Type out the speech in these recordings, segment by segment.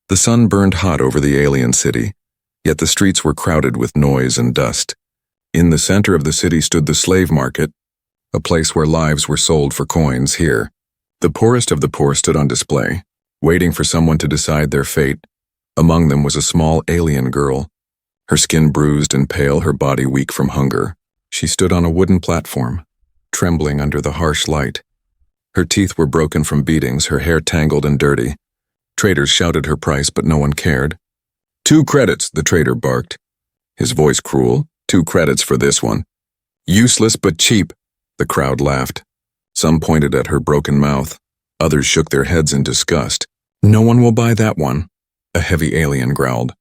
The sun burned hot over the alien city, yet the streets were crowded with noise and dust. In the center of the city stood the slave market, a place where lives were sold for coins. Here, the poorest of the poor stood on display, waiting for someone to decide their fate. Among them was a small alien girl, her skin bruised and pale, her body weak from hunger. She stood on a wooden platform, trembling under the harsh light. Her teeth were broken from beatings, her hair tangled and dirty. Traders shouted her price, but no one cared. 2 credits, the trader barked, his voice cruel. 2 credits for this one. Useless but cheap, the crowd laughed. Some pointed at her broken mouth. Others shook their heads in disgust. No one will buy that one, a heavy alien growled.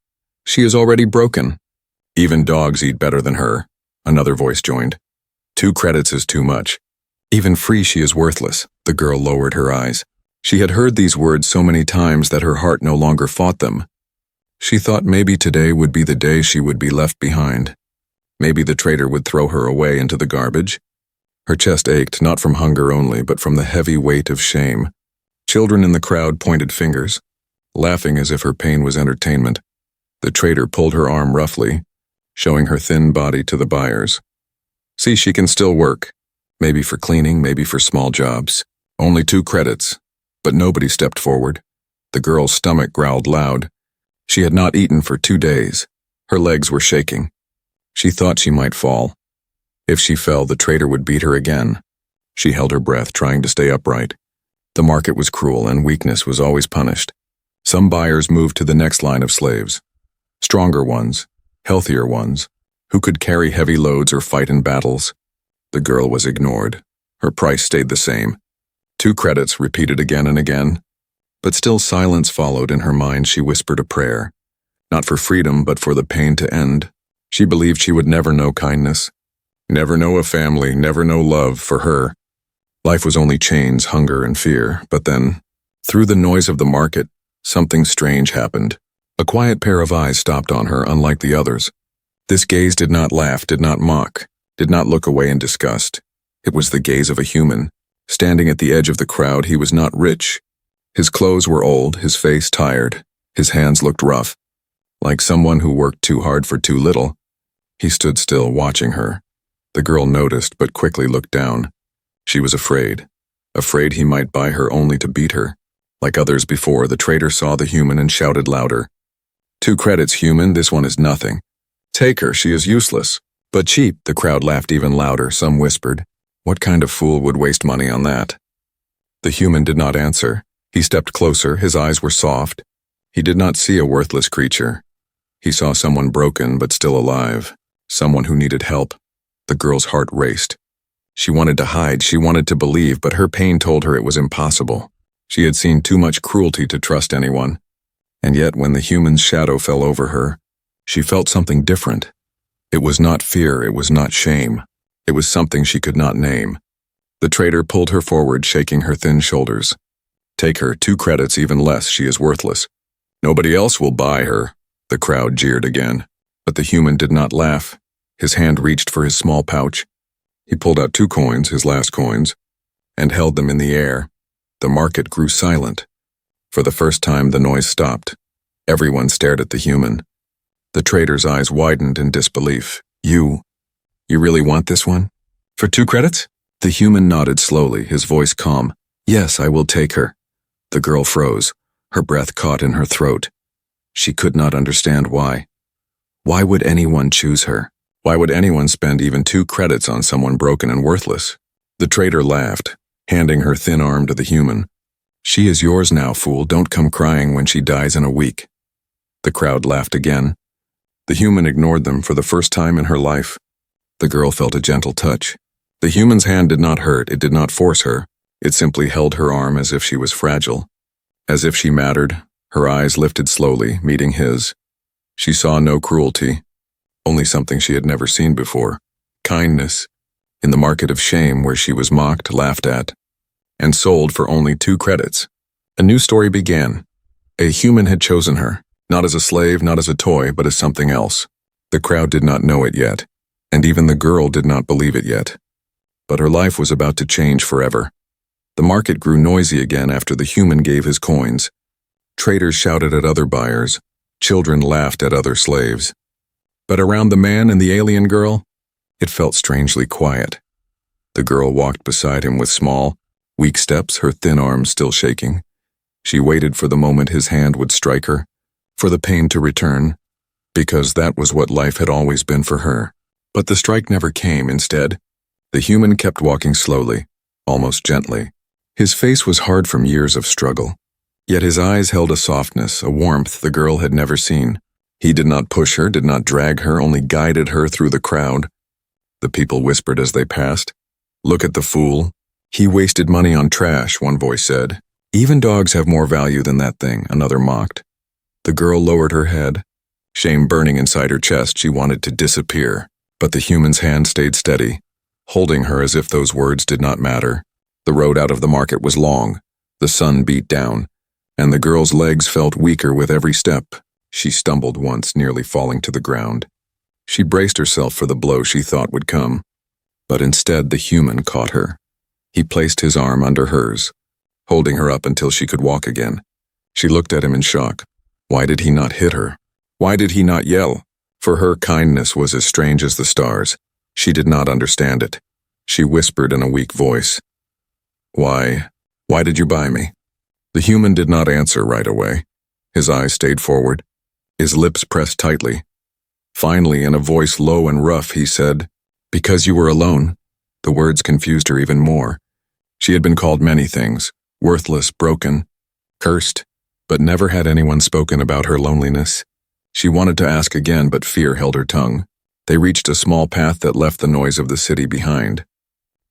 She is already broken. Even dogs eat better than her, another voice joined. 2 credits is too much. Even free she is worthless, the girl lowered her eyes. She had heard these words so many times that her heart no longer fought them. She thought maybe today would be the day she would be left behind. Maybe the trader would throw her away into the garbage. Her chest ached, not from hunger only, but from the heavy weight of shame. Children in the crowd pointed fingers, laughing as if her pain was entertainment. The trader pulled her arm roughly, showing her thin body to the buyers. See, she can still work. Maybe for cleaning, maybe for small jobs. Only 2 credits. But nobody stepped forward. The girl's stomach growled loud. She had not eaten for 2 days. Her legs were shaking. She thought she might fall. If she fell, the trader would beat her again. She held her breath, trying to stay upright. The market was cruel, and weakness was always punished. Some buyers moved to the next line of slaves. Stronger ones, healthier ones, who could carry heavy loads or fight in battles. The girl was ignored. Her price stayed the same. 2 credits, repeated again and again. But still silence followed. In her mind she whispered a prayer. Not for freedom, but for the pain to end. She believed she would never know kindness. Never know a family, never know love for her. Life was only chains, hunger, and fear. But then, through the noise of the market, something strange happened. A quiet pair of eyes stopped on her, unlike the others. This gaze did not laugh, did not mock, did not look away in disgust. It was the gaze of a human. Standing at the edge of the crowd, he was not rich. His clothes were old, his face tired, his hands looked rough. Like someone who worked too hard for too little. He stood still, watching her. The girl noticed, but quickly looked down. She was afraid. Afraid he might buy her only to beat her. Like others before, the trader saw the human and shouted louder. 2 credits, human, this one is nothing. Take her, she is useless. But cheap, the crowd laughed even louder. Some whispered, what kind of fool would waste money on that? The human did not answer. He stepped closer, his eyes were soft. He did not see a worthless creature. He saw someone broken but still alive, someone who needed help. The girl's heart raced. She wanted to hide, she wanted to believe, but her pain told her it was impossible. She had seen too much cruelty to trust anyone. And yet, when the human's shadow fell over her, she felt something different. It was not fear, it was not shame. It was something she could not name. The trader pulled her forward, shaking her thin shoulders. Take her, 2 credits, even less, she is worthless. Nobody else will buy her. The crowd jeered again. But the human did not laugh. His hand reached for his small pouch. He pulled out 2 coins, his last coins, and held them in the air. The market grew silent. For the first time, the noise stopped. Everyone stared at the human. The trader's eyes widened in disbelief. You really want this one? For 2 credits? The human nodded slowly, his voice calm. Yes, I will take her. The girl froze, her breath caught in her throat. She could not understand why. Why would anyone choose her? Why would anyone spend even 2 credits on someone broken and worthless? The trader laughed, handing her thin arm to the human. She is yours now, fool. Don't come crying when she dies in a week. The crowd laughed again. The human ignored them for the first time in her life. The girl felt a gentle touch. The human's hand did not hurt, it did not force her. It simply held her arm as if she was fragile. As if she mattered, her eyes lifted slowly, meeting his. She saw no cruelty, only something she had never seen before. Kindness. In the market of shame where she was mocked, laughed at, and sold for only 2 credits. A new story began. A human had chosen her, not as a slave, not as a toy, but as something else. The crowd did not know it yet, and even the girl did not believe it yet. But her life was about to change forever. The market grew noisy again after the human gave his coins. Traders shouted at other buyers. Children laughed at other slaves. But around the man and the alien girl, it felt strangely quiet. The girl walked beside him with small, weak steps, her thin arms still shaking. She waited for the moment his hand would strike her, for the pain to return, because that was what life had always been for her. But the strike never came. Instead, the human kept walking slowly, almost gently. His face was hard from years of struggle, yet his eyes held a softness, a warmth the girl had never seen. He did not push her, did not drag her, only guided her through the crowd. The people whispered as they passed, "Look at the fool. He wasted money on trash," one voice said. "Even dogs have more value than that thing," another mocked. The girl lowered her head. Shame burning inside her chest, she wanted to disappear. But the human's hand stayed steady, holding her as if those words did not matter. The road out of the market was long. The sun beat down, and the girl's legs felt weaker with every step. She stumbled once, nearly falling to the ground. She braced herself for the blow she thought would come. But instead, the human caught her. He placed his arm under hers, holding her up until she could walk again. She looked at him in shock. Why did he not hit her? Why did he not yell? For her, kindness was as strange as the stars. She did not understand it. She whispered in a weak voice, Why did you buy me?" The human did not answer right away. His eyes stayed forward, his lips pressed tightly. Finally, in a voice low and rough, he said, "Because you were alone." The words confused her even more. She had been called many things, worthless, broken, cursed, but never had anyone spoken about her loneliness. She wanted to ask again, but fear held her tongue. They reached a small path that left the noise of the city behind.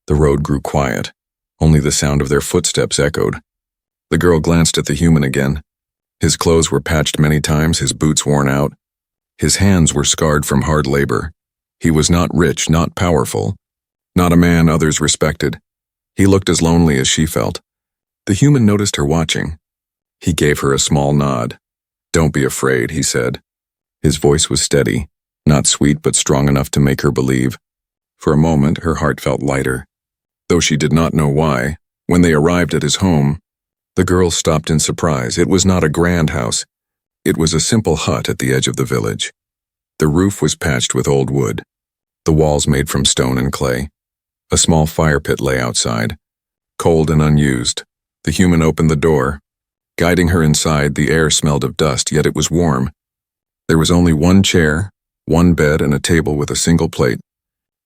The road grew quiet. Only the sound of their footsteps echoed. The girl glanced at the human again. His clothes were patched many times, his boots worn out. His hands were scarred from hard labor. He was not rich, not powerful, not a man others respected. He looked as lonely as she felt. The human noticed her watching. He gave her a small nod. "Don't be afraid," he said. His voice was steady, not sweet but strong enough to make her believe. For a moment, her heart felt lighter. Though she did not know why, when they arrived at his home, the girl stopped in surprise. It was not a grand house. It was a simple hut at the edge of the village. The roof was patched with old wood, the walls made from stone and clay. A small fire pit lay outside, cold and unused. The human opened the door. Guiding her inside, the air smelled of dust, yet it was warm. There was only one chair, one bed, and a table with a single plate.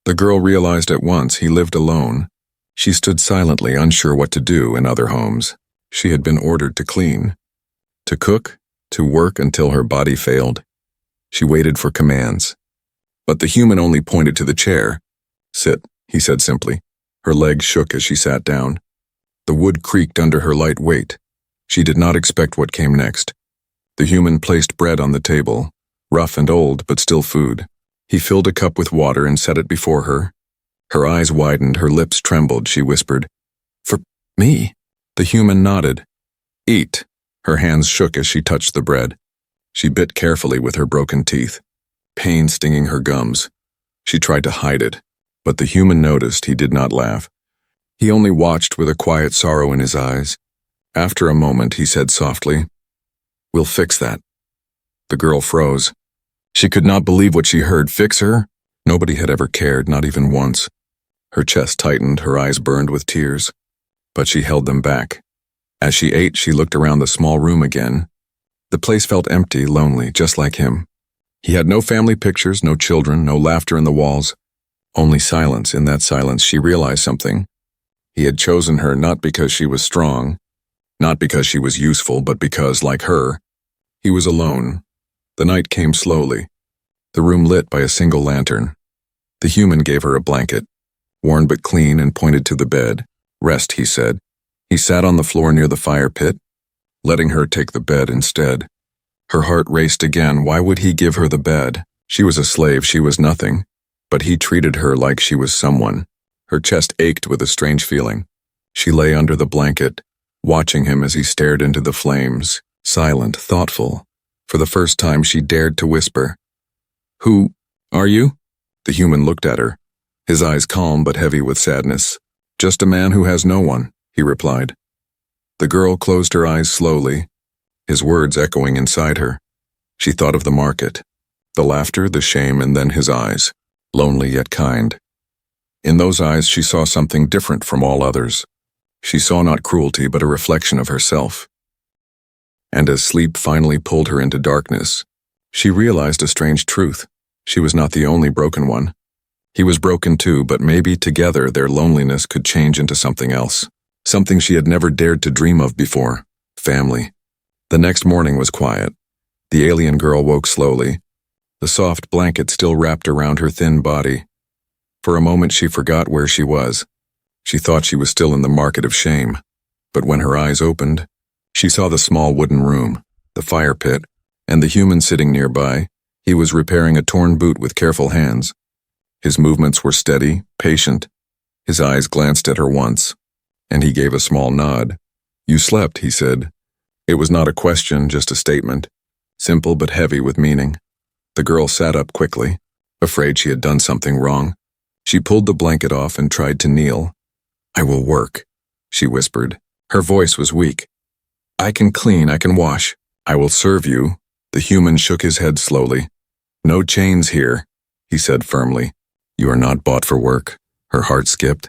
The girl realized at once he lived alone. She stood silently, unsure what to do in other homes. She had been ordered to clean, to cook, to work until her body failed. She waited for commands. But the human only pointed to the chair. "Sit," he said simply. Her legs shook as she sat down. The wood creaked under her light weight. She did not expect what came next. The human placed bread on the table, rough and old, but still food. He filled a cup with water and set it before her. Her eyes widened, her lips trembled. She whispered, "For me?" The human nodded. "Eat." Her hands shook as she touched the bread. She bit carefully with her broken teeth, pain stinging her gums. She tried to hide it, but the human noticed. He did not laugh. He only watched with a quiet sorrow in his eyes. After a moment, he said softly, "We'll fix that." The girl froze. She could not believe what she heard. Fix her? Nobody had ever cared, not even once. Her chest tightened, her eyes burned with tears. But she held them back. As she ate, she looked around the small room again. The place felt empty, lonely, just like him. He had no family pictures, no children, no laughter in the walls. Only silence. In that silence, she realized something. He had chosen her not because she was strong, not because she was useful, but because, like her, he was alone. The night came slowly, the room lit by a single lantern. The human gave her a blanket, worn but clean, and pointed to the bed. "Rest," he said. He sat on the floor near the fire pit, letting her take the bed instead. Her heart raced again. Why would he give her the bed? She was a slave, she was nothing. But he treated her like she was someone. Her chest ached with a strange feeling. She lay under the blanket, watching him as he stared into the flames, silent, thoughtful. For the first time, she dared to whisper, "Who are you?" The human looked at her, his eyes calm but heavy with sadness. "Just a man who has no one," he replied. The girl closed her eyes slowly. his words echoing inside her. She thought of the market, the laughter, the shame, and then his eyes, lonely yet kind. In those eyes she saw something different from all others. She saw not cruelty but a reflection of herself. And as sleep finally pulled her into darkness, she realized a strange truth. She was not the only broken one. He was broken too, but maybe together their loneliness could change into something else. Something she had never dared to dream of before. Family. The next morning was quiet. The alien girl woke slowly, the soft blanket still wrapped around her thin body. For a moment she forgot where she was. She thought she was still in the market of shame. But when her eyes opened, she saw the small wooden room, the fire pit, and the human sitting nearby. He was repairing a torn boot with careful hands. His movements were steady, patient. His eyes glanced at her once, and he gave a small nod. "You slept," he said. It was not a question, just a statement. Simple but heavy with meaning. The girl sat up quickly, afraid she had done something wrong. She pulled the blanket off and tried to kneel. "I will work," she whispered. Her voice was weak. "I can clean, I can wash. I will serve you." The human shook his head slowly. "No chains here," he said firmly. "You are not bought for work." Her heart skipped.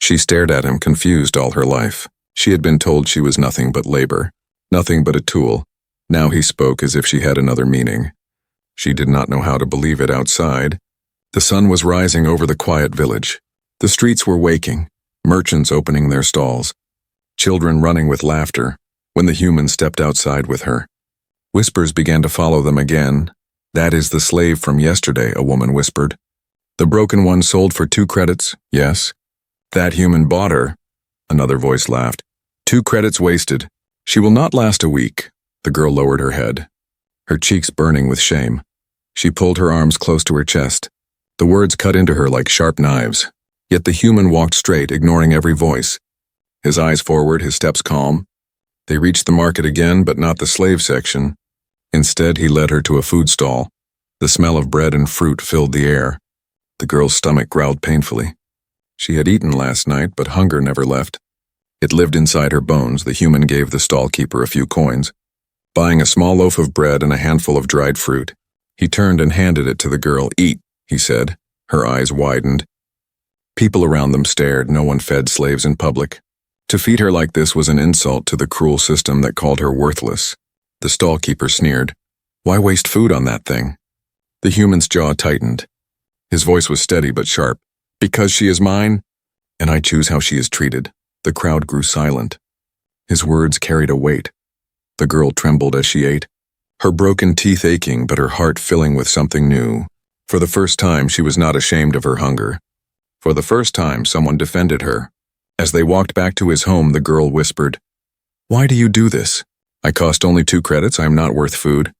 She stared at him, confused all her life. She had been told she was nothing but labor, nothing but a tool. Now he spoke as if she had another meaning. She did not know how to believe it outside. The sun was rising over the quiet village. The streets were waking, merchants opening their stalls, children running with laughter, when the human stepped outside with her. Whispers began to follow them again. "That is the slave from yesterday," a woman whispered. "The broken one sold for 2 credits, yes." "That human bought her," another voice laughed. 2 credits wasted. She will not last a week." The girl lowered her head, her cheeks burning with shame. She pulled her arms close to her chest. The words cut into her like sharp knives. Yet the human walked straight, ignoring every voice. His eyes forward, his steps calm. They reached the market again, but not the slave section. Instead, he led her to a food stall. The smell of bread and fruit filled the air. The girl's stomach growled painfully. She had eaten last night, but hunger never left. It lived inside her bones. The human gave the stall-keeper a few coins, buying a small loaf of bread and a handful of dried fruit. He turned and handed it to the girl. "Eat," he said. Her eyes widened. People around them stared. No one fed slaves in public. To feed her like this was an insult to the cruel system that called her worthless. The stall-keeper sneered. "Why waste food on that thing?" The human's jaw tightened. His voice was steady but sharp. "Because she is mine, and I choose how she is treated." The crowd grew silent. His words carried a weight. The girl trembled as she ate, her broken teeth aching but her heart filling with something new. For the first time, she was not ashamed of her hunger. For the first time, someone defended her. As they walked back to his home, the girl whispered, "Why do you do this? I cost only 2 credits. I am not worth food.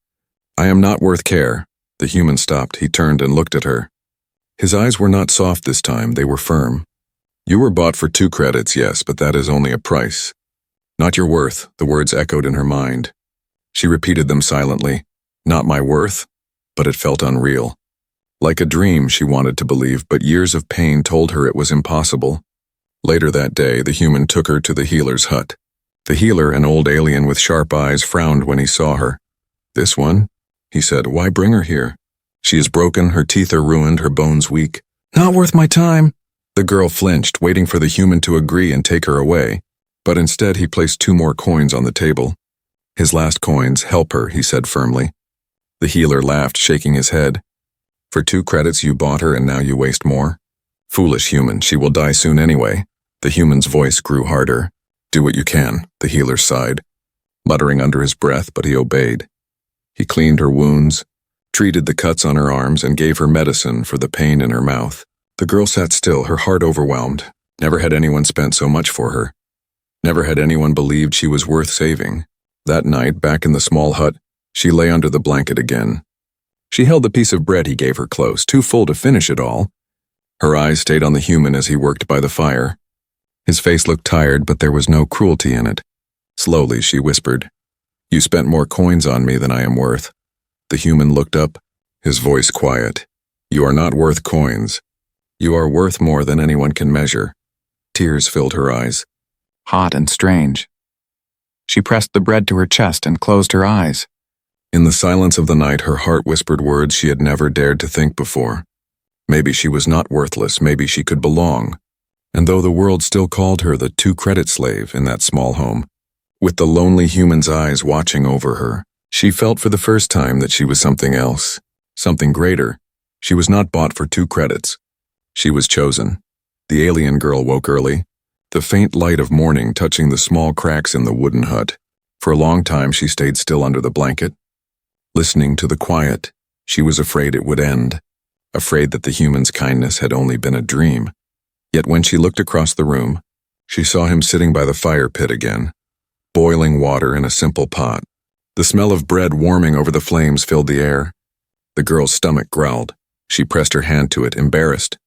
I am not worth care." The human stopped. He turned and looked at her. His eyes were not soft this time. They were firm. "You were bought for 2 credits, yes, but that is only a price. Not your worth," the words echoed in her mind. She repeated them silently. "Not my worth," but it felt unreal. Like a dream she wanted to believe, but years of pain told her it was impossible. Later that day, the human took her to the healer's hut. The healer, an old alien with sharp eyes, frowned when he saw her. "This one?" he said. "Why bring her here? She is broken, her teeth are ruined, her bones weak." "Not worth my time." The girl flinched, waiting for the human to agree and take her away. But instead he placed 2 more coins on the table. "His last coins, help her," he said firmly. The healer laughed, shaking his head. "For 2 credits you bought her and now you waste more? Foolish human, she will die soon anyway." The human's voice grew harder. "Do what you can," the healer sighed, muttering under his breath, but he obeyed. He cleaned her wounds, treated the cuts on her arms, and gave her medicine for the pain in her mouth. The girl sat still, her heart overwhelmed. Never had anyone spent so much for her. Never had anyone believed she was worth saving. That night, back in the small hut, she lay under the blanket again. She held the piece of bread he gave her close, too full to finish it all. Her eyes stayed on the human as he worked by the fire. His face looked tired, but there was no cruelty in it. Slowly, she whispered, "You spent more coins on me than I am worth." The human looked up, his voice quiet. "You are not worth coins. You are worth more than anyone can measure." Tears filled her eyes. Hot and strange. She pressed the bread to her chest and closed her eyes. In the silence of the night, her heart whispered words she had never dared to think before. Maybe she was not worthless, maybe she could belong. And though the world still called her the two-credit slave in that small home, with the lonely human's eyes watching over her, she felt for the first time that she was something else, something greater. She was not bought for 2 credits. She was chosen. The alien girl woke early, the faint light of morning touching the small cracks in the wooden hut. For a long time she stayed still under the blanket, listening to the quiet. She was afraid it would end, afraid that the human's kindness had only been a dream. Yet when she looked across the room, she saw him sitting by the fire pit again, boiling water in a simple pot. The smell of bread warming over the flames filled the air. The girl's stomach growled. She pressed her hand to it, embarrassed.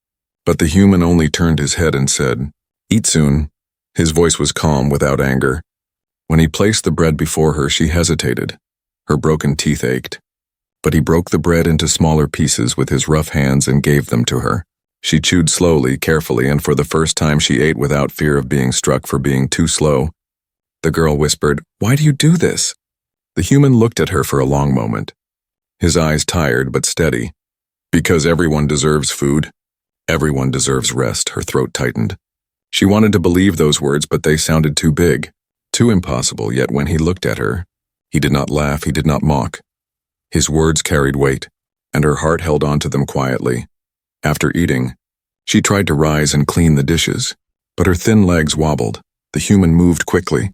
But the human only turned his head and said, "Eat soon." His voice was calm, without anger. When he placed the bread before her, she hesitated. Her broken teeth ached. But he broke the bread into smaller pieces with his rough hands and gave them to her. She chewed slowly, carefully, and for the first time she ate without fear of being struck for being too slow. The girl whispered, "Why do you do this?" The human looked at her for a long moment, his eyes tired but steady. "Because everyone deserves food. Everyone deserves rest." Her throat tightened. She wanted to believe those words, but they sounded too big, too impossible. Yet when he looked at her, he did not laugh, he did not mock. His words carried weight, and her heart held on to them quietly. After eating, she tried to rise and clean the dishes, but her thin legs wobbled. The human moved quickly.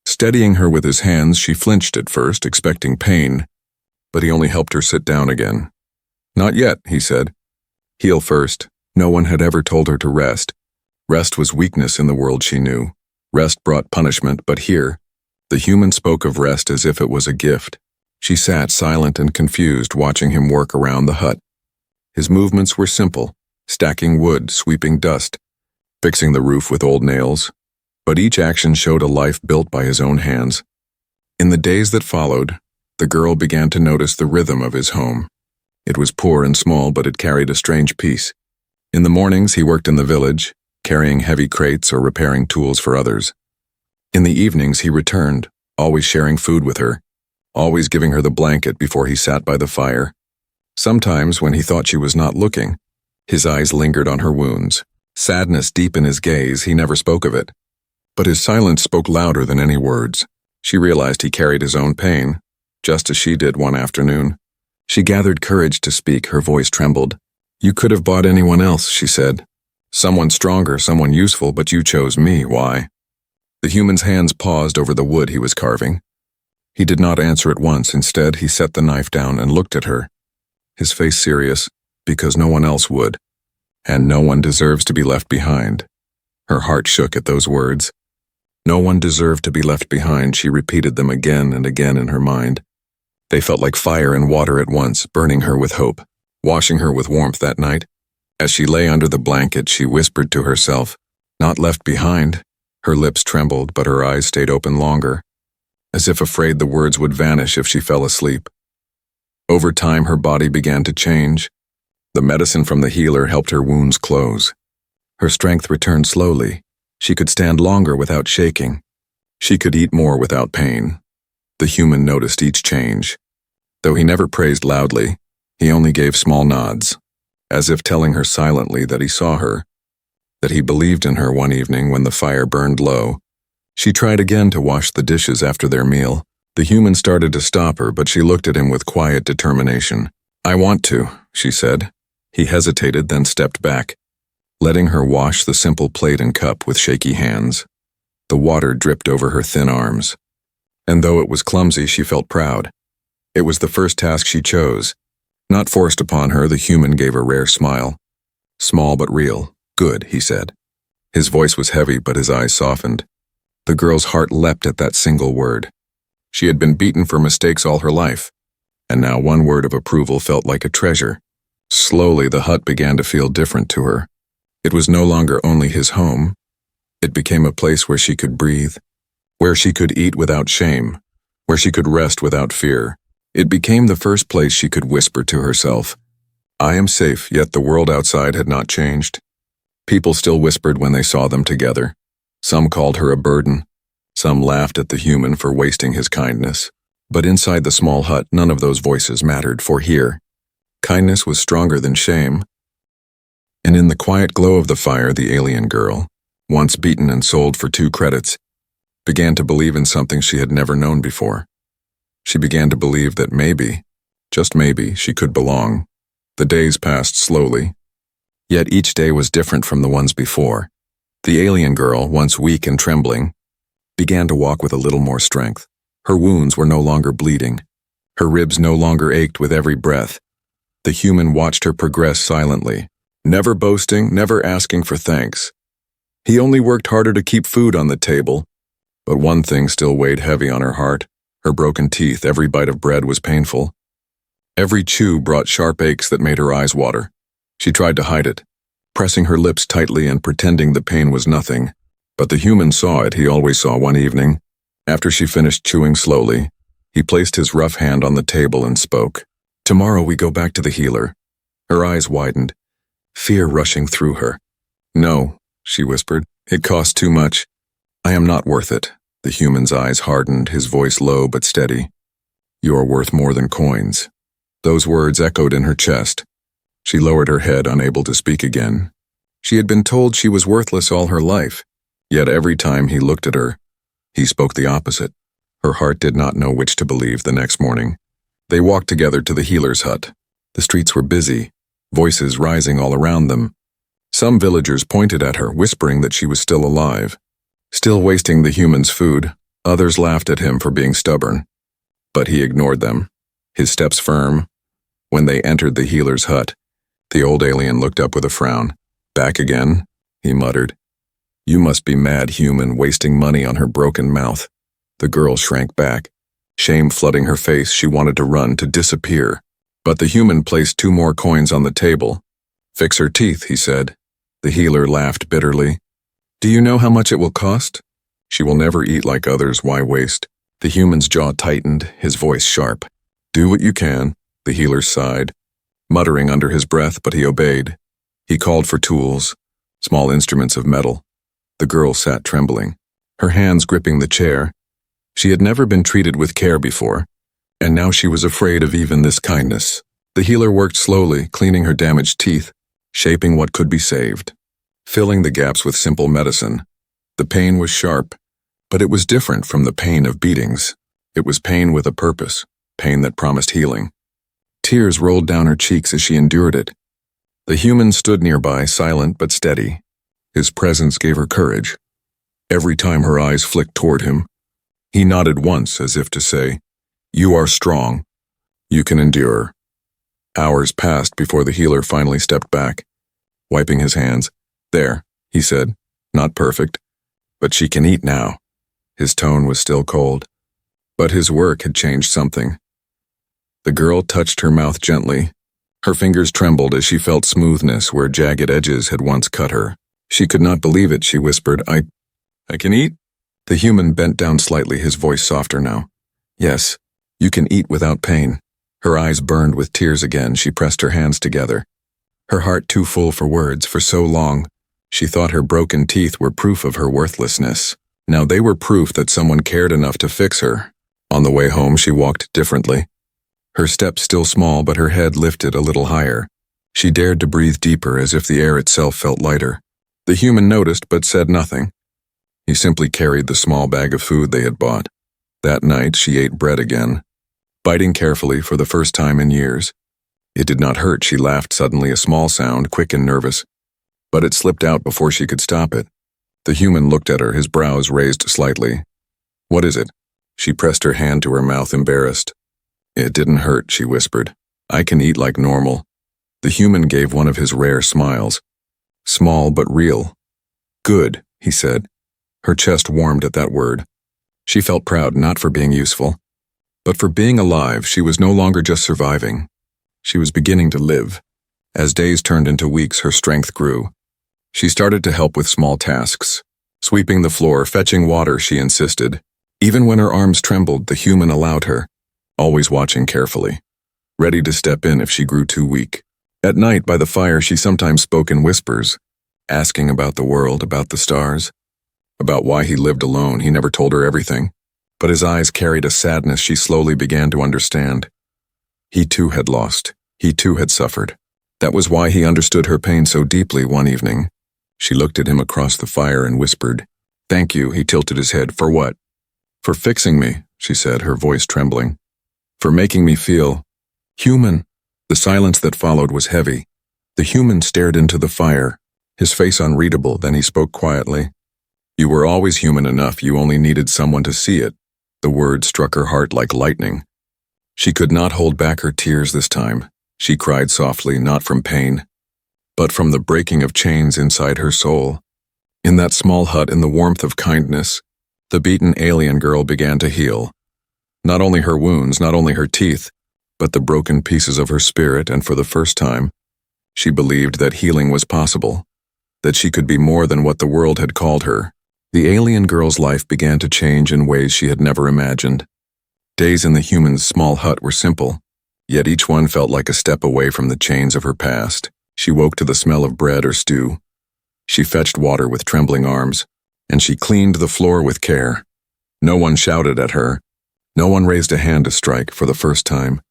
Steadying her with his hands, she flinched at first, expecting pain, but he only helped her sit down again. "Not yet," he said. "Heal first." No one had ever told her to rest. Rest was weakness in the world she knew. Rest brought punishment, but here, the human spoke of rest as if it was a gift. She sat silent and confused, watching him work around the hut. His movements were simple, stacking wood, sweeping dust, fixing the roof with old nails, but each action showed a life built by his own hands. In the days that followed, the girl began to notice the rhythm of his home. It was poor and small, but it carried a strange peace. In the mornings he worked in the village, carrying heavy crates or repairing tools for others. In the evenings he returned, always sharing food with her, always giving her the blanket before he sat by the fire. Sometimes, when he thought she was not looking, his eyes lingered on her wounds. Sadness deep in his gaze, he never spoke of it. But his silence spoke louder than any words. She realized he carried his own pain, just as she did one afternoon. She gathered courage to speak, her voice trembled. "You could have bought anyone else," she said. "Someone stronger, someone useful, but you chose me. Why?" The human's hands paused over the wood he was carving. He did not answer at once. Instead, he set the knife down and looked at her, his face serious, because no one else would. And no one deserves to be left behind. Her heart shook at those words. No one deserved to be left behind. She repeated them again and again in her mind. They felt like fire and water at once, burning her with hope, washing her with warmth that night. As she lay under the blanket, she whispered to herself, "Not left behind." Her lips trembled, but her eyes stayed open longer, as if afraid the words would vanish if she fell asleep. Over time, her body began to change. The medicine from the healer helped her wounds close. Her strength returned slowly. She could stand longer without shaking. She could eat more without pain. The human noticed each change. Though he never praised loudly, he only gave small nods, as if telling her silently that he saw her, that he believed in her. One evening when the fire burned low, she tried again to wash the dishes after their meal. The human started to stop her, but she looked at him with quiet determination. "I want to," she said. He hesitated, then stepped back, letting her wash the simple plate and cup with shaky hands. The water dripped over her thin arms. And though it was clumsy, she felt proud. It was the first task she chose. Not forced upon her, the human gave a rare smile. Small but real. "Good," he said. His voice was heavy, but his eyes softened. The girl's heart leapt at that single word. She had been beaten for mistakes all her life, and now one word of approval felt like a treasure. Slowly, the hut began to feel different to her. It was no longer only his home. It became a place where she could breathe, where she could eat without shame, where she could rest without fear. It became the first place she could whisper to herself, "I am safe," yet the world outside had not changed. People still whispered when they saw them together. Some called her a burden. Some laughed at the human for wasting his kindness. But inside the small hut, none of those voices mattered, for here, kindness was stronger than shame. And in the quiet glow of the fire, the alien girl, once beaten and sold for 2 credits, began to believe in something she had never known before. She began to believe that maybe, just maybe, she could belong. The days passed slowly, yet each day was different from the ones before. The alien girl, once weak and trembling, began to walk with a little more strength. Her wounds were no longer bleeding. Her ribs no longer ached with every breath. The human watched her progress silently, never boasting, never asking for thanks. He only worked harder to keep food on the table. But one thing still weighed heavy on her heart. Her broken teeth. Every bite of bread was painful. Every chew brought sharp aches that made her eyes water. She tried to hide it, pressing her lips tightly and pretending the pain was nothing. But the human saw it. He always saw. One evening, after she finished chewing slowly, he placed his rough hand on the table and spoke. "Tomorrow we go back to the healer." Her eyes widened, fear rushing through her. "No," she whispered. "It costs too much. I am not worth it." The human's eyes hardened, his voice low but steady. "You are worth more than coins." Those words echoed in her chest. She lowered her head, unable to speak again. She had been told she was worthless all her life, yet every time he looked at her, he spoke the opposite. Her heart did not know which to believe. The next morning, they walked together to the healer's hut. The streets were busy, voices rising all around them. Some villagers pointed at her, whispering that she was still alive, still wasting the human's food. Others laughed at him for being stubborn. But he ignored them, his steps firm. When they entered the healer's hut, the old alien looked up with a frown. "Back again?" he muttered. "You must be mad, human," wasting money on her broken mouth. The girl shrank back, shame flooding her face. She wanted to run, to disappear. But the human placed 2 more coins on the table. "Fix her teeth," he said. The healer laughed bitterly. "Do you know how much it will cost? She will never eat like others. Why waste?" The human's jaw tightened, his voice sharp. "Do what you can," the healer sighed, muttering under his breath, but he obeyed. He called for tools, small instruments of metal. The girl sat trembling, her hands gripping the chair. She had never been treated with care before, and now she was afraid of even this kindness. The healer worked slowly, cleaning her damaged teeth, shaping what could be saved, filling the gaps with simple medicine. The pain was sharp, but it was different from the pain of beatings. It was pain with a purpose, pain that promised healing. Tears rolled down her cheeks as she endured it. The human stood nearby, silent but steady. His presence gave her courage. Every time her eyes flicked toward him, he nodded once as if to say, "You are strong. You can endure." Hours passed before the healer finally stepped back, wiping his hands. "There," he said, "not perfect, but she can eat now." His tone was still cold, but his work had changed something. The girl touched her mouth gently. Her fingers trembled as she felt smoothness where jagged edges had once cut her. She could not believe it. She whispered, I can eat?" The human bent down slightly, his voice softer now. "Yes, you can eat without pain." Her eyes burned with tears again. She pressed her hands together, her heart too full for words. For so long, she thought her broken teeth were proof of her worthlessness. Now they were proof that someone cared enough to fix her. On the way home, she walked differently. Her steps still small, but her head lifted a little higher. She dared to breathe deeper, as if the air itself felt lighter. The human noticed, but said nothing. He simply carried the small bag of food they had bought. That night, she ate bread again, biting carefully for the first time in years. It did not hurt. She laughed suddenly, a small sound, quick and nervous. But it slipped out before she could stop it. The human looked at her, his brows raised slightly. "What is it?" She pressed her hand to her mouth, embarrassed. "It didn't hurt," she whispered. "I can eat like normal." The human gave one of his rare smiles. Small but real. "Good," he said. Her chest warmed at that word. She felt proud, not for being useful, but for being alive. She was no longer just surviving. She was beginning to live. As days turned into weeks, her strength grew. She started to help with small tasks. Sweeping the floor, fetching water, she insisted. Even when her arms trembled, the human allowed her, always watching carefully, ready to step in if she grew too weak. At night, by the fire, she sometimes spoke in whispers, asking about the world, about the stars. about why he lived alone. He never told her everything, but his eyes carried a sadness she slowly began to understand. He too had lost. He too had suffered. That was why he understood her pain so deeply one evening. She looked at him across the fire and whispered, "Thank you." He tilted his head. "For what?" "For fixing me," she said, her voice trembling. "For making me feel human." The silence that followed was heavy. The human stared into the fire, his face unreadable. Then he spoke quietly. "You were always human enough. You only needed someone to see it." The word struck her heart like lightning. She could not hold back her tears this time. She cried softly, not from pain, but from the breaking of chains inside her soul. In that small hut, in the warmth of kindness, the beaten alien girl began to heal. Not only her wounds, not only her teeth, but the broken pieces of her spirit, and for the first time, she believed that healing was possible, that she could be more than what the world had called her. The alien girl's life began to change in ways she had never imagined. Days in the human's small hut were simple, yet each one felt like a step away from the chains of her past. She woke to the smell of bread or stew. She fetched water with trembling arms, and she cleaned the floor with care. No one shouted at her. No one raised a hand to strike. For the first time,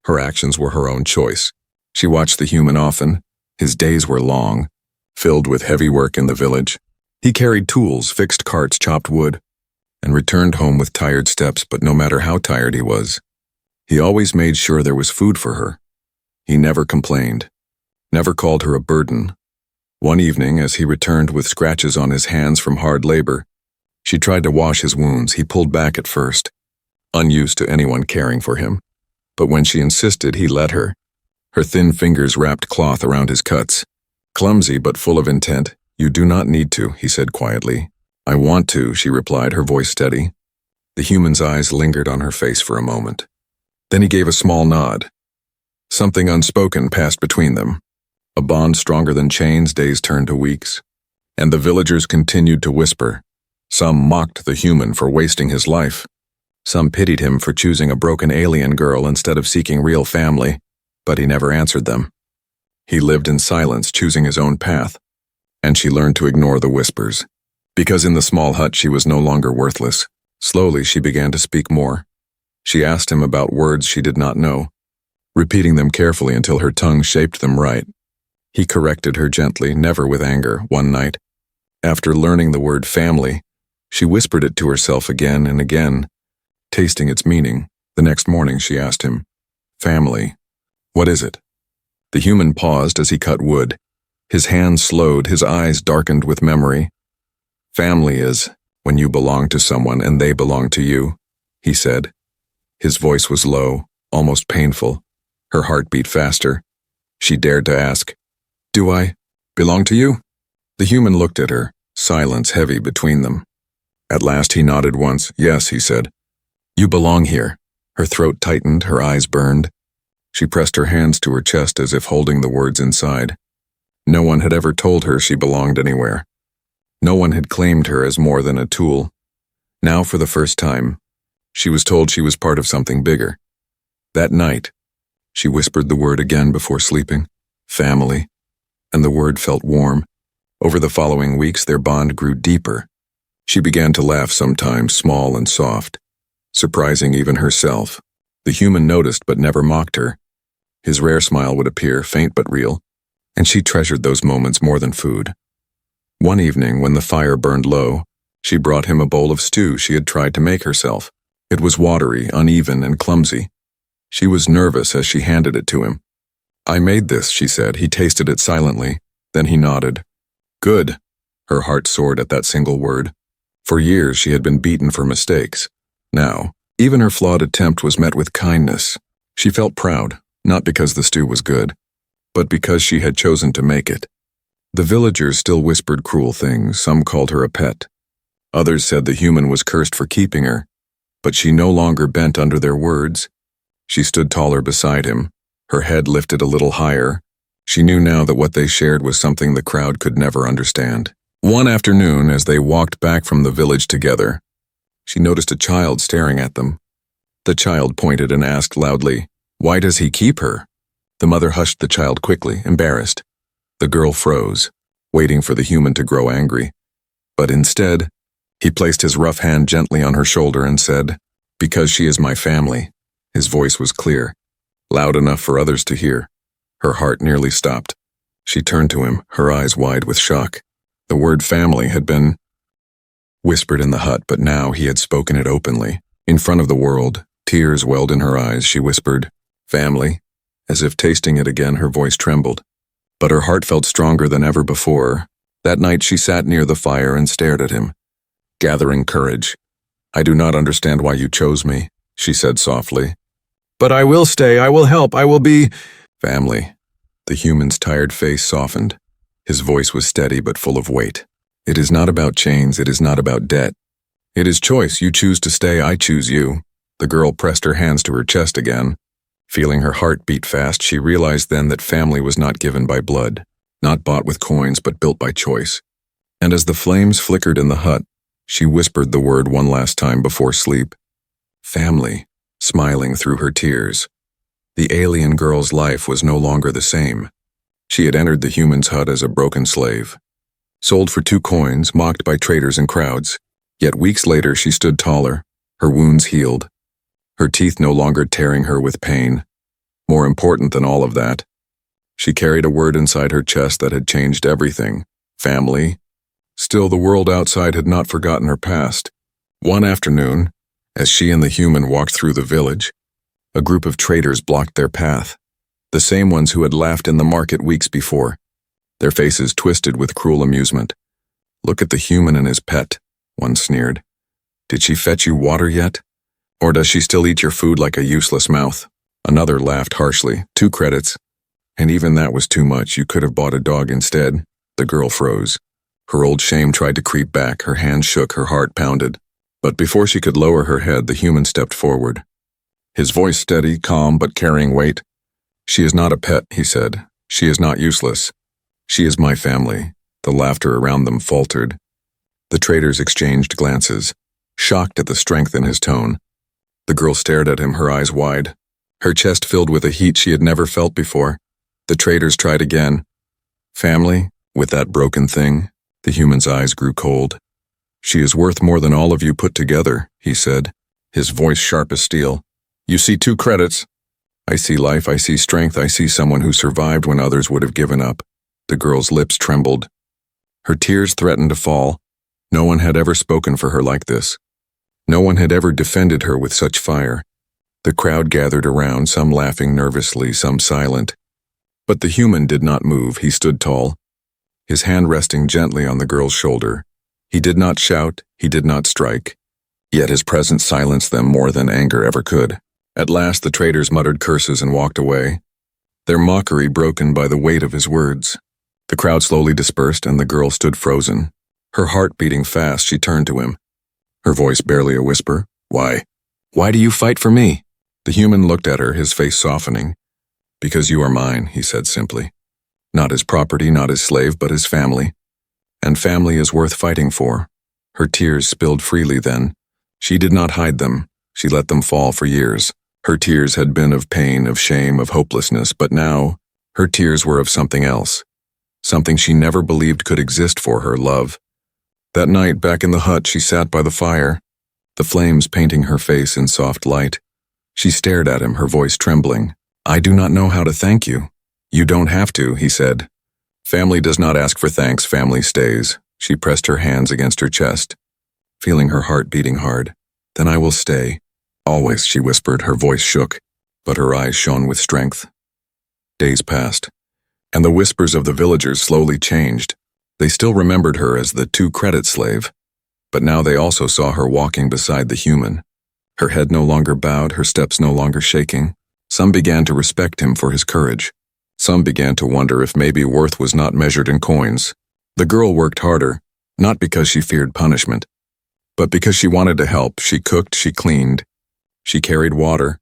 her actions were her own choice. She watched the human often. His days were long, filled with heavy work in the village. He carried tools, fixed carts, chopped wood, and returned home with tired steps. But no matter how tired he was, he always made sure there was food for her. He never complained, never called her a burden. One evening, as he returned with scratches on his hands from hard labor, she tried to wash his wounds. He pulled back at first, unused to anyone caring for him. But when she insisted, he let her. Her thin fingers wrapped cloth around his cuts. Clumsy but full of intent. "You do not need to," he said quietly. "I want to," she replied, her voice steady. The human's eyes lingered on her face for a moment. Then he gave a small nod. Something unspoken passed between them. A bond stronger than chains. Days turned to weeks, and the villagers continued to whisper. Some mocked the human for wasting his life. Some pitied him for choosing a broken alien girl instead of seeking real family, but he never answered them. He lived in silence, choosing his own path, and she learned to ignore the whispers. Because in the small hut she was no longer worthless. Slowly she began to speak more. She asked him about words she did not know, repeating them carefully until her tongue shaped them right. He corrected her gently, never with anger. One night, after learning the word family, she whispered it to herself again and again, tasting its meaning. The next morning she asked him, "Family, what is it?" The human paused as he cut wood. His hands slowed, his eyes darkened with memory. "Family is when you belong to someone and they belong to you," he said. His voice was low, almost painful. Her heart beat faster. She dared to ask, "Do I belong to you?" The human looked at her, silence heavy between them. At last he nodded once. "Yes," he said. "You belong here." Her throat tightened, her eyes burned. She pressed her hands to her chest as if holding the words inside. No one had ever told her she belonged anywhere. No one had claimed her as more than a tool. Now, for the first time, she was told she was part of something bigger. That night, she whispered the word again before sleeping, "Family," and the word felt warm. Over the following weeks, their bond grew deeper. She began to laugh sometimes, small and soft, surprising even herself. The human noticed but never mocked her. His rare smile would appear, faint but real, and she treasured those moments more than food. One evening, when the fire burned low, she brought him a bowl of stew she had tried to make herself. It was watery, uneven, and clumsy. She was nervous as she handed it to him. "I made this," she said. He tasted it silently. Then he nodded. "Good." Her heart soared at that single word. For years she had been beaten for mistakes. Now, even her flawed attempt was met with kindness. She felt proud, not because the stew was good, but because she had chosen to make it. The villagers still whispered cruel things. Some called her a pet. Others said the human was cursed for keeping her, but she no longer bent under their words. She stood taller beside him, her head lifted a little higher. She knew now that what they shared was something the crowd could never understand. One afternoon, as they walked back from the village together, she noticed a child staring at them. The child pointed and asked loudly, "Why does he keep her?" The mother hushed the child quickly, embarrassed. The girl froze, waiting for the human to grow angry. But instead, He placed his rough hand gently on her shoulder and said, "Because she is my family." His voice was clear, loud enough for others to hear. Her heart nearly stopped. She turned to him, her eyes wide with shock. The word family had been whispered in the hut, but now he had spoken it openly. In front of the world, tears welled in her eyes. She whispered, "Family." As if tasting it again, her voice trembled. But her heart felt stronger than ever before. That night she sat near the fire and stared at him, gathering courage. "I do not understand why you chose me," she said softly. "But I will stay, I will help, I will be—" "Family." The human's tired face softened. His voice was steady but full of weight. "It is not about chains, it is not about debt. It is choice. You choose to stay, I choose you." The girl pressed her hands to her chest again. Feeling her heart beat fast, she realized then that family was not given by blood, not bought with coins, but built by choice. And as the flames flickered in the hut, she whispered the word one last time before sleep. Family, smiling through her tears. The alien girl's life was no longer the same. She had entered the human's hut as a broken slave, sold for 2 coins, mocked by traders and crowds. Yet weeks later she stood taller, her wounds healed, her teeth no longer tearing her with pain. More important than all of that, she carried a word inside her chest that had changed everything. Family. Still, the world outside had not forgotten her past. One afternoon, as she and the human walked through the village, a group of traders blocked their path, the same ones who had laughed in the market weeks before, their faces twisted with cruel amusement. "Look at the human and his pet," one sneered. "Did she fetch you water yet? Or does she still eat your food like a useless mouth?" Another laughed harshly. 2 credits. "And even that was too much. You could have bought a dog instead." The girl froze. Her old shame tried to creep back. Her hands shook, her heart pounded. But before she could lower her head, the human stepped forward. His voice steady, calm, but carrying weight. "She is not a pet," he said. "She is not useless. She is my family." The laughter around them faltered. The traders exchanged glances, shocked at the strength in his tone. The girl stared at him, her eyes wide, her chest filled with a heat she had never felt before. The traders tried again. "Family, with that broken thing?" The human's eyes grew cold. "She is worth more than all of you put together," he said, his voice sharp as steel. "You see 2 credits. I see life, I see strength, I see someone who survived when others would have given up." The girl's lips trembled. Her tears threatened to fall. No one had ever spoken for her like this. No one had ever defended her with such fire. The crowd gathered around, some laughing nervously, some silent. But the human did not move. He stood tall, his hand resting gently on the girl's shoulder. He did not shout, he did not strike. Yet his presence silenced them more than anger ever could. At last the traders muttered curses and walked away, their mockery broken by the weight of his words. The crowd slowly dispersed and the girl stood frozen. Her heart beating fast, she turned to him, her voice barely a whisper. "Why? Why do you fight for me?" The human looked at her, his face softening. "Because you are mine," he said simply. "Not his property, not his slave, but his family. And family is worth fighting for." Her tears spilled freely then. She did not hide them. She let them fall for years. Her tears had been of pain, of shame, of hopelessness, but now her tears were of something else. Something she never believed could exist for her, love. That night, back in the hut, she sat by the fire, the flames painting her face in soft light. She stared at him, her voice trembling. "I do not know how to thank you." "You don't have to," he said. "Family does not ask for thanks, family stays." She pressed her hands against her chest, feeling her heart beating hard. "Then I will stay. Always," she whispered, her voice shook, but her eyes shone with strength. Days passed, and the whispers of the villagers slowly changed. They still remembered her as the 2-credit slave, but now they also saw her walking beside the human. Her head no longer bowed, her steps no longer shaking. Some began to respect him for his courage. Some began to wonder if maybe worth was not measured in coins. The girl worked harder, not because she feared punishment, but because she wanted to help. She cooked, she cleaned, she carried water.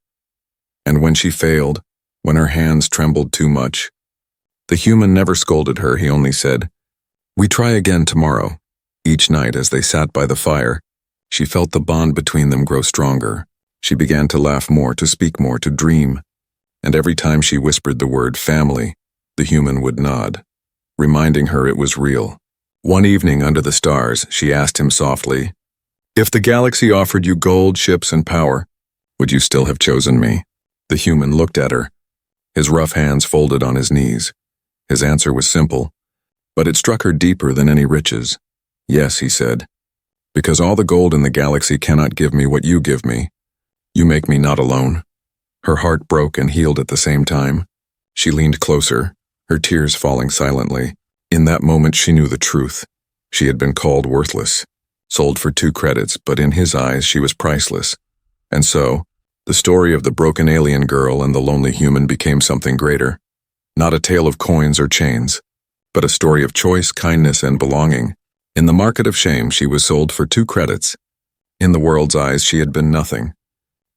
And when she failed, when her hands trembled too much, the human never scolded her. He only said, "We try again tomorrow." Each night as they sat by the fire, she felt the bond between them grow stronger. She began to laugh more, to speak more, to dream. And every time she whispered the word family, the human would nod, reminding her it was real. One evening under the stars, she asked him softly, If the galaxy offered you gold, ships, and power, would you still have chosen me? The human looked at her, his rough hands folded on his knees. His answer was simple, but it struck her deeper than any riches. Yes, he said, because all the gold in the galaxy cannot give me what you give me. You make me not alone. Her heart broke and healed at the same time. She leaned closer, her tears falling silently. In that moment she knew the truth. She had been called worthless, sold for 2 credits, but in his eyes she was priceless. And so, the story of the broken alien girl and the lonely human became something greater. Not a tale of coins or chains, but a story of choice, kindness, and belonging. In the market of shame, she was sold for 2 credits. In the world's eyes, she had been nothing.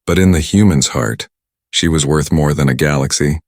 But in the human's heart, she was worth more than a galaxy,